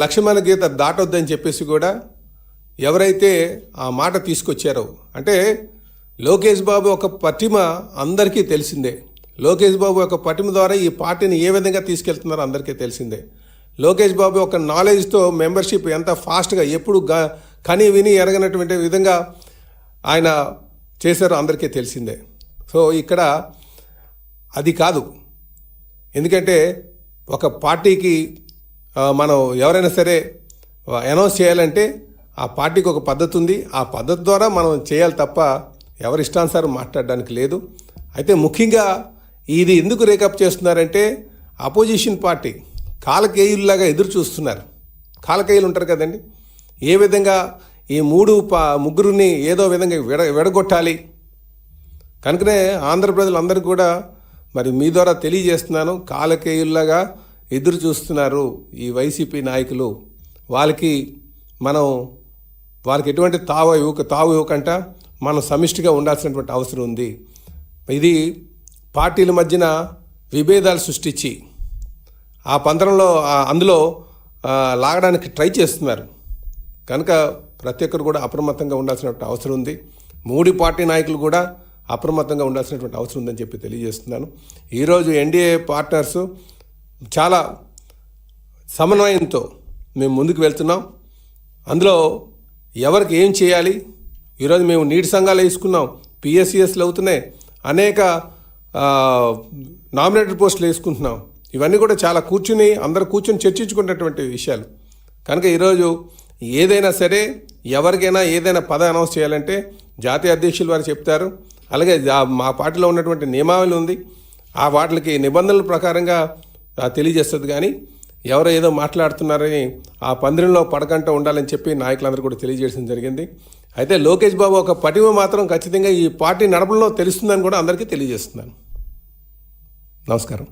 లక్ష్మణ గీత దాటొద్దని చెప్పేసి కూడా ఎవరైతే ఆ మాట తీసుకొచ్చారో, అంటే లోకేష్ బాబు ఒక పటిమ అందరికీ తెలిసిందే. లోకేష్ బాబు ఒక పటిమ ద్వారా ఈ పార్టీని ఏ విధంగా తీసుకెళ్తున్నారో అందరికీ తెలిసిందే. లోకేష్ బాబు ఒక నాలెడ్జ్తో మెంబర్షిప్ ఎంత ఫాస్ట్గా ఎప్పుడు కని విని ఎరగనటువంటి విధంగా ఆయన చేశారో అందరికీ తెలిసిందే. సో ఇక్కడ అది కాదు. ఎందుకంటే ఒక పార్టీకి మనం ఎవరైనా సరే అనౌన్స్ చేయాలంటే ఆ పార్టీకి ఒక పద్ధతి ఉంది. ఆ పద్ధతి ద్వారా మనం చేయాలి తప్ప ఎవరి ఇష్టానుసారం మాట్లాడడానికి లేదు. అయితే ముఖ్యంగా ఇది ఎందుకు రేకప్ చేస్తున్నారంటే అపోజిషన్ పార్టీ కాలకేయుల్లాగా ఎదురు చూస్తున్నారు. కాలకేయులు ఉంటారు కదండి, ఏ విధంగా ఈ ముగ్గురిని ఏదో విధంగా విడగొట్టాలి. కనుకనే ఆంధ్ర ప్రజలందరూ కూడా మరి మీ ద్వారా తెలియజేస్తున్నాను, కాలకేయుల్లాగా ఎదురు చూస్తున్నారు ఈ వైసీపీ నాయకులు. వాళ్ళకి ఎటువంటి తావు ఇవ్వకంట మనం సమిష్టిగా ఉండాల్సినటువంటి అవసరం ఉంది. ఇది పార్టీల మధ్యన విభేదాలు సృష్టించి ఆ పంతరంలో అందులో లాగడానికి ట్రై చేస్తున్నారు. కనుక ప్రతి ఒక్కరు కూడా అప్రమత్తంగా ఉండాల్సినటువంటి అవసరం ఉంది. మూడు పార్టీ నాయకులు కూడా అప్రమత్తంగా ఉండాల్సినటువంటి అవసరం ఉందని చెప్పి తెలియజేస్తున్నాను. ఈరోజు ఎన్డీఏ పార్ట్నర్స్ చాలా సమన్వయంతో మేము ముందుకు వెళ్తున్నాం. అందులో ఎవరికి ఏం చేయాలి, ఈరోజు మేము నీటి సంఘాలు వేసుకున్నాం, పిఎస్సిఎస్లు అవుతున్నాయి, అనేక నామినేటెడ్ పోస్టులు వేసుకుంటున్నాం. ఇవన్నీ కూడా చాలా అందరూ కూర్చొని చర్చించుకున్నటువంటి విషయాలు. కనుక ఈరోజు ఏదైనా సరే ఎవరికైనా ఏదైనా పదవి అనౌన్స్ చేయాలంటే జాతీయ అధ్యక్షులు వారు చెప్తారు. అలాగే మా పార్టీలో ఉన్నటువంటి నియమావళి ఉంది, ఆ వాటికి నిబంధనల ప్రకారంగా తెలియజేస్తుంది. కానీ ఎవరో ఏదో మాట్లాడుతున్నారని ఆ పందిరిలో పడకంట ఉండాలని చెప్పి నాయకులందరూ కూడా తెలియజేయడం జరిగింది. అయితే లోకేష్ బాబు ఒక పటిమ మాత్రం ఖచ్చితంగా ఈ పార్టీ నడపడంలో తెలుస్తుందని కూడా అందరికీ తెలియజేస్తున్నాను. నమస్కారం.